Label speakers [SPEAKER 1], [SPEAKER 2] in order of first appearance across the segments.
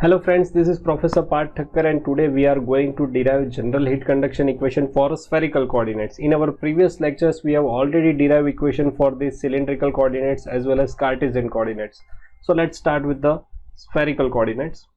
[SPEAKER 1] Hello friends, this is Professor Parth Thakkar and today we are going to derive general heat conduction equation for spherical coordinates. In our previous lectures, we have already derived equation for the cylindrical coordinates as well as Cartesian coordinates. So let's start with the spherical coordinates.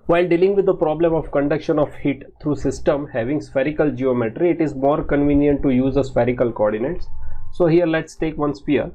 [SPEAKER 1] While dealing with the problem of conduction of heat through system having spherical geometry, it is more convenient to use the spherical coordinates. So here let's take one sphere.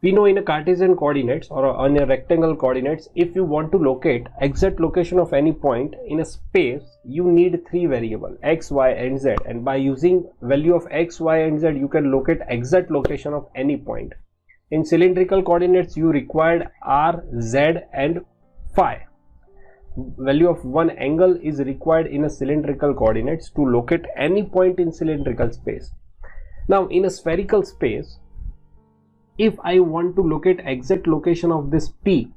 [SPEAKER 1] We know in a Cartesian coordinates or on a rectangle coordinates, if you want to locate exact location of any point in a space, you need three variables x, y and z, and by using value of x, y and z you can locate exact location of any point. In cylindrical coordinates you required r, z and phi. Value of one angle is required in a cylindrical coordinates to locate any point in cylindrical space. Now in a spherical space, if I want to locate exact location of this P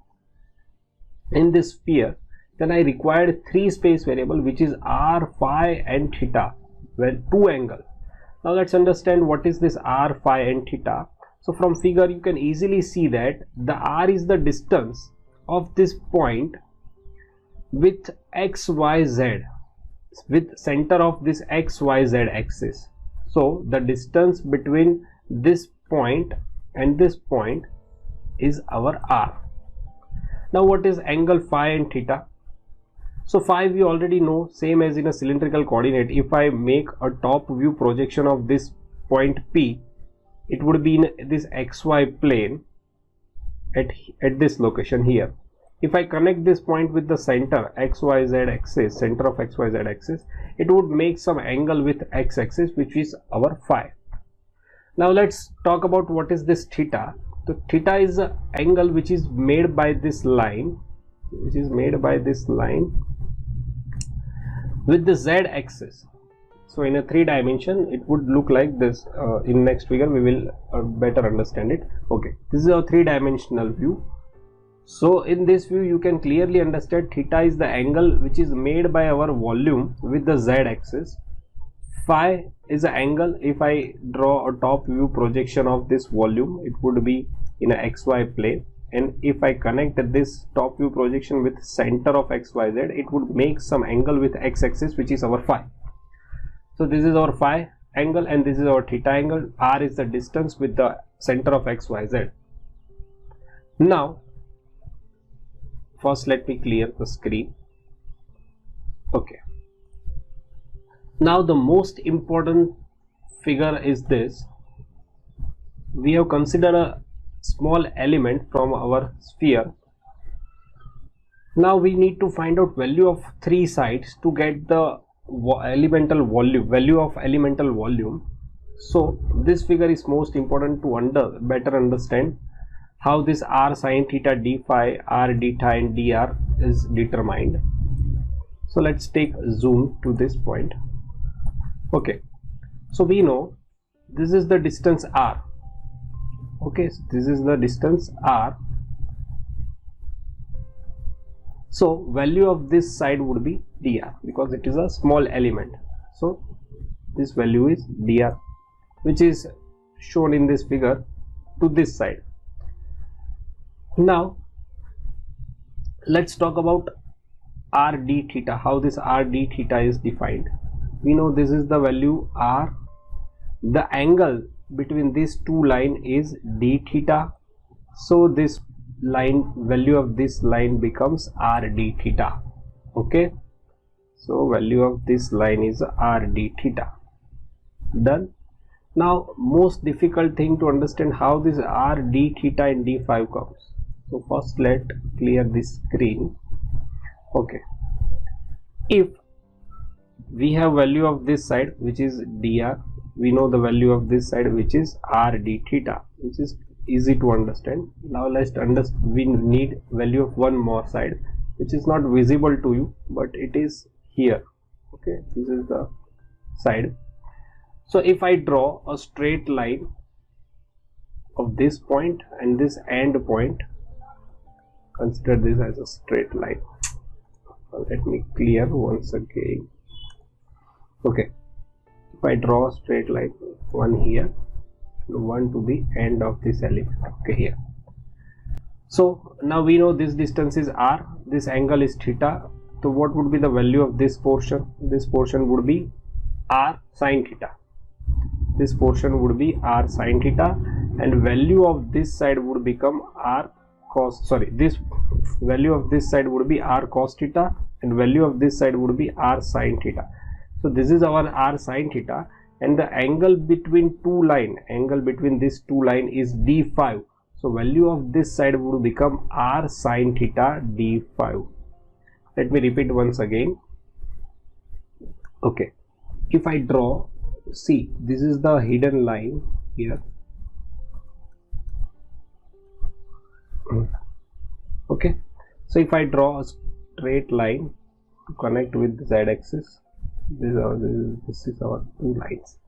[SPEAKER 1] in this sphere, then I required three space variable which is r, phi and theta, well two angle. Now let's understand what is this r, phi and theta. So from figure you can easily see that the r is the distance of this point with x, y, z, with center of this x, y, z axis. So the distance between this point and this point is our r. Now what is angle phi and theta? So phi we already know, same as in a cylindrical coordinate. If I make a top view projection of this point P, it would be in this xy plane at this location here. If I connect this point with the center xyz axis, center of xyz axis, it would make some angle with x axis which is our phi. Now let's talk about what is this theta. So theta is the angle which is made by this line, with the z axis. So in a three dimension it would look like this. In next figure we will better understand it. Okay, this is a three-dimensional view. So in this view you can clearly understand theta is the angle which is made by our volume with the z axis. Phi is the angle, if I draw a top view projection of this volume, it would be in a xy plane, and if I connect this top view projection with center of xyz, it would make some angle with x axis which is our phi. So this is our phi angle and this is our theta angle. R is the distance with the center of xyz. Now first let me clear the screen. Okay. Now the most important figure is this. We have considered a small element from our sphere. Now we need to find out value of three sides to get the value of elemental volume. So this figure is most important to better understand how this r sin theta d phi, r d theta and dr is determined. So let's take zoom to this point. Okay, so we know this is the distance r. Okay, so this is the distance r. So value of this side would be dr because it is a small element. So this value is dr, which is shown in this figure to this side. Now let's talk about r d theta, how this r d theta is defined. We know this is the value r. The angle between these two lines is d theta. So this line, value of this line becomes r d theta. Okay. So value of this line is r d theta. Done. Now most difficult thing to understand how this r d theta and d phi comes. So first let clear this screen. Okay. If we have value of this side which is dr, we know the value of this side which is r d theta, which is easy to understand. Now let's understand, we need value of one more side which is not visible to you but it is here. Okay, this is the side. So if I draw a straight line of this point and this end point, consider this as a straight line. Let me clear once again. Okay, if I draw a straight line, one here, one to the end of this element. Okay, here. So now we know this distance is r, this angle is theta. So what would be the value of this portion? This portion would be r sin theta. This portion would be r sin theta, and value of this side would become r cos, sorry, this value of this side would be r cos theta, and value of this side would be r sin theta. So this is our r sin theta, and the angle between two line, angle between these two line is d5. So value of this side would become r sin theta d5. Let me repeat once again. Okay, if I draw, see, this is the hidden line here. Okay, so if I draw a straight line to connect with the z-axis, this is our two lines.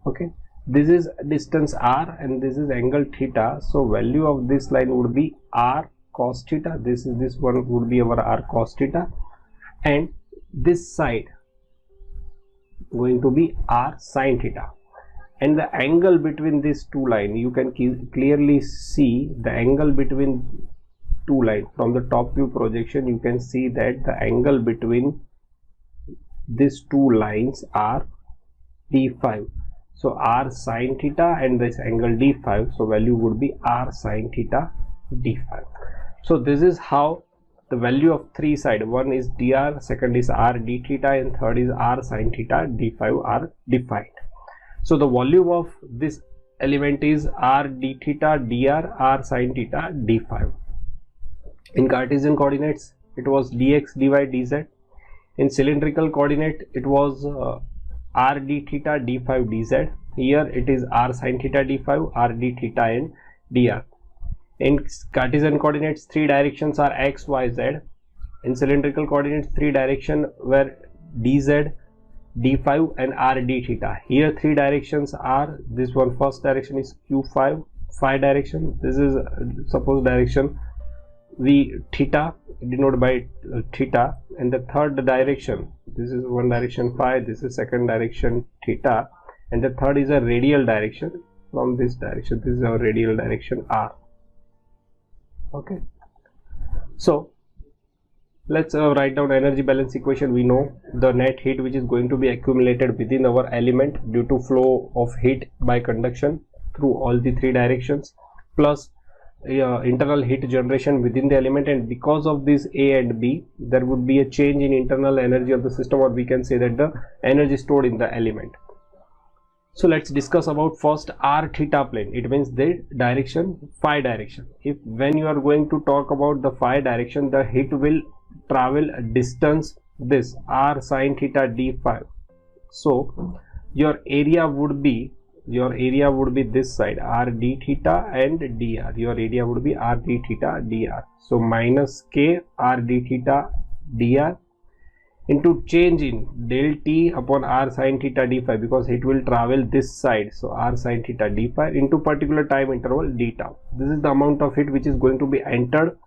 [SPEAKER 1] Okay, this is distance r and this is angle theta. So value of this line would be r cos theta. This one would be our r cos theta, and this side going to be r sin theta. And the angle between these two lines, you can clearly see the angle between two lines. From the top view projection, you can see that the angle between these two lines are d5. So r sin theta and this angle d5, so value would be r sin theta d5. So this is how the value of three side, one is dr, second is r d theta, and third is r sin theta d5 are defined. So the volume of this element is r d theta dr, r sin theta d5. In Cartesian coordinates, it was dx dy dz. In cylindrical coordinate, it was r d theta d5 dz. Here it is r sin theta d5, r d theta and dr. In Cartesian coordinates, three directions are x, y, z. In cylindrical coordinates, three directions were dz, d5 and r d theta. Here three directions are, this one first direction is q5, phi direction. This is suppose direction v theta, denoted by theta, and the third direction, this is one direction phi, this is second direction theta, and the third is a radial direction from this direction. This is our radial direction r. Okay, so let's write down energy balance equation. We know the net heat which is going to be accumulated within our element due to flow of heat by conduction through all the three directions, plus internal heat generation within the element, and because of this A and B, there would be a change in internal energy of the system, or we can say that the energy stored in the element. So let's discuss about first r theta plane. It means the direction phi direction. If when you are going to talk about the phi direction, the heat will travel a distance this r sin theta d5. So your area would be this side r d theta and dr. Your area would be r d theta dr. So minus k r d theta dr into change in del t upon r sin theta d5, because it will travel this side. So r sin theta d5 into particular time interval d tau. This is the amount of heat which is going to be entered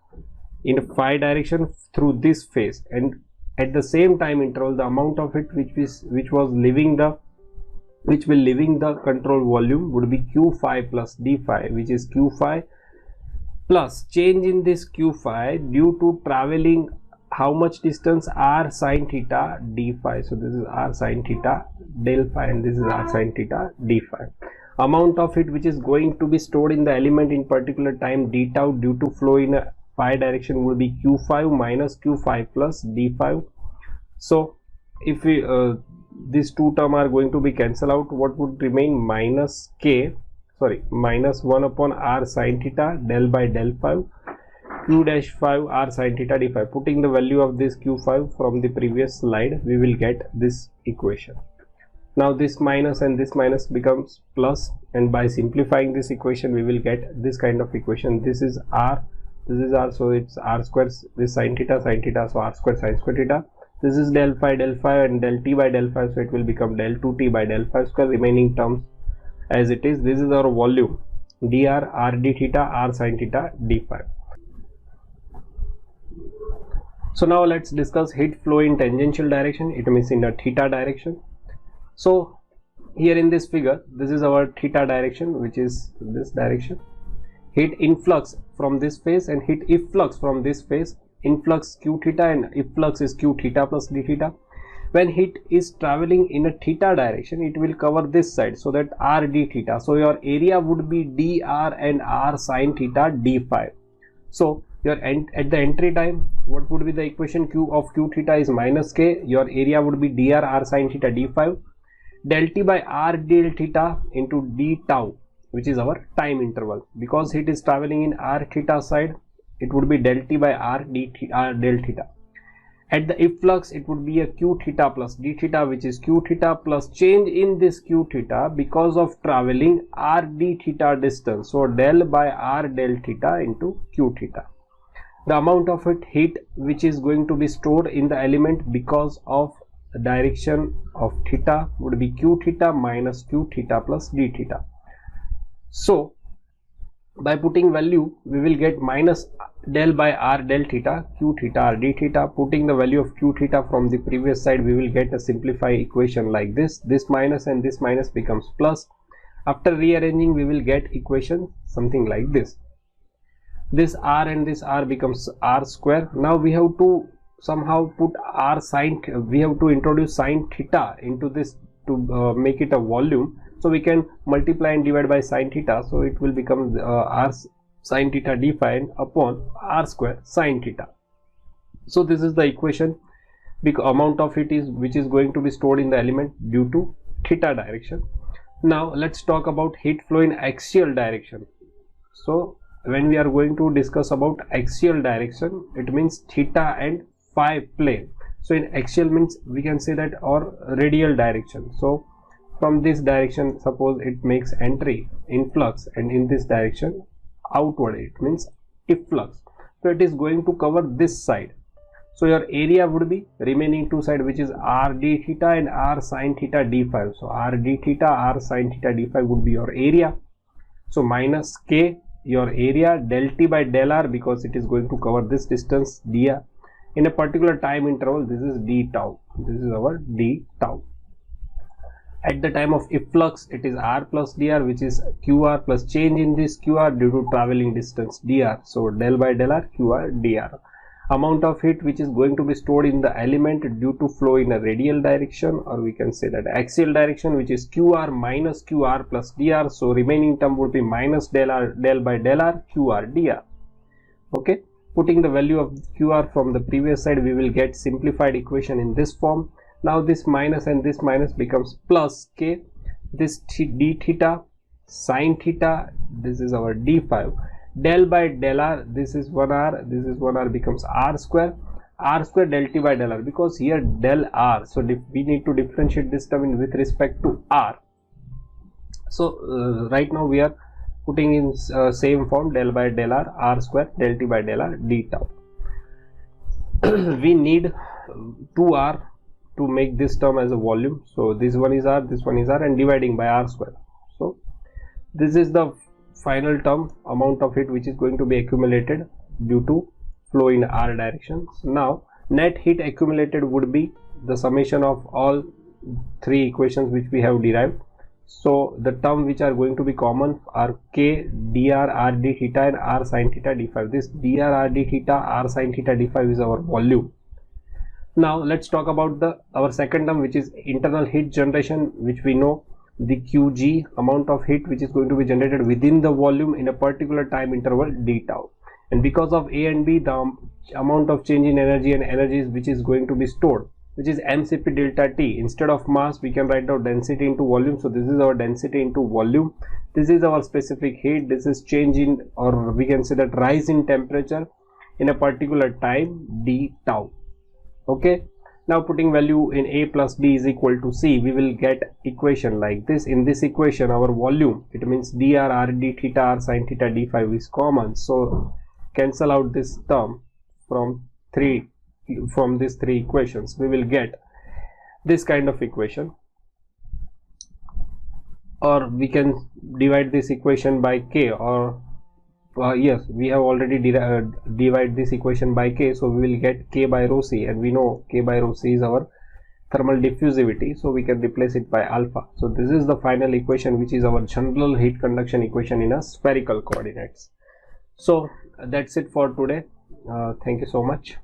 [SPEAKER 1] in phi direction through this phase, and at the same time interval the amount of heat which will leaving the control volume would be q phi plus d phi, which is q phi plus change in this q phi due to traveling how much distance r sin theta d phi. So this is r sin theta del phi and this is r sin theta d phi. Amount of heat which is going to be stored in the element in particular time d tau due to flow in a phi direction would be q5 minus q5 plus d5. So if we these two terms are going to be cancelled out, what would remain? Minus 1 upon r sin theta del by del 5 q dash 5 r sin theta d5. Putting the value of this q5 from the previous slide, we will get this equation. Now this minus and this minus becomes plus, and by simplifying this equation we will get this kind of equation. This is r, this is r, so it's r square, this sin theta, so r square sin square theta. This is del phi and del t by del phi, so it will become del 2t by del phi square, remaining terms as it is. This is our volume dr r d theta r sin theta d phi. So now let's discuss heat flow in tangential direction. It means in a theta direction. So here in this figure, this is our theta direction, which is this direction. heat influx from this phase and heat efflux from this phase. Influx q theta and efflux is q theta plus d theta. When heat is traveling in a theta direction, it will cover this side, so that r d theta. So your area would be dr and r sin theta d phi. So your at the entry time, what would be the equation? Q of q theta is minus k. Your area would be dr r sin theta d phi. Del t by r del theta into d tau, which is our time interval. Because heat is traveling in r theta side, it would be del t by r del theta. At the efflux, it would be a q theta plus d theta, which is q theta plus change in this q theta because of traveling r d theta distance. So del by r del theta into q theta. The amount of heat which is going to be stored in the element because of the direction of theta would be q theta minus q theta plus d theta. So by putting value, we will get minus del by r del theta, q theta r d theta. Putting the value of q theta from the previous side, we will get a simplified equation like this. This minus and this minus becomes plus. After rearranging, we will get equation something like this. This r and this r becomes r square. Now we have to somehow put r sin, we have to introduce sin theta into this to make it a volume. So we can multiply and divide by sin theta. So it will become r sin theta d phi upon r square sin theta. So this is the equation. Big amount of heat is which is going to be stored in the element due to theta direction. Now let's talk about heat flow in axial direction. So when we are going to discuss about axial direction, it means theta and phi plane. So in axial means we can say that, or radial direction. So from this direction, suppose it makes entry influx, and in this direction outward, it means efflux. So it is going to cover this side. So your area would be remaining two side, which is r d theta and r sin theta d phi. So r d theta r sin theta d phi would be your area. So minus k, your area, del t by del r, because it is going to cover this distance dr in a particular time interval. This is d tau. This is our d tau. At the time of efflux, it is r plus dr, which is qr plus change in this qr due to traveling distance dr. So del by del r qr dr. Amount of heat which is going to be stored in the element due to flow in a radial direction, or we can say that axial direction, which is qr minus qr plus dr. So remaining term would be minus del by del r qr dr. Okay, putting the value of qr from the previous side, we will get simplified equation in this form. Now this minus and this minus becomes plus k. This d theta sin theta, this is our d phi. Del by del r, this is 1r, this is 1r, becomes r square del t by del r, because here del r, so we need to differentiate this term with respect to r. So right now we are putting in same form, del by del r, r square del t by del r d tau. We need 2r to make this term as a volume. So this one is r, this one is r, and dividing by r square. So this is the final term, amount of heat which is going to be accumulated due to flow in r directions. Now net heat accumulated would be the summation of all three equations which we have derived. So the term which are going to be common are k dr r d theta and r sin theta d phi. This dr r d theta r sin theta d phi is our volume. Now let's talk about our second term, which is internal heat generation, which we know the qg, amount of heat which is going to be generated within the volume in a particular time interval d tau. And because of a and b, the amount of change in energy and energies which is going to be stored, which is mcp delta t. Instead of mass, we can write down density into volume. So this is our density into volume. This is our specific heat. This is change in, or we can say that rise in temperature in a particular time d tau. Okay, now putting value in a plus b is equal to c, we will get equation like this. In this equation, our volume, it means dr r d theta r sin theta d phi is common. So cancel out this term from these three equations. We will get this kind of equation, or we can divide this equation by k, or yes, we have already divide this equation by k, so we will get k by rho c, and we know k by rho c is our thermal diffusivity, so we can replace it by alpha. So this is the final equation, which is our general heat conduction equation in a spherical coordinates. So that's it for today. Thank you so much.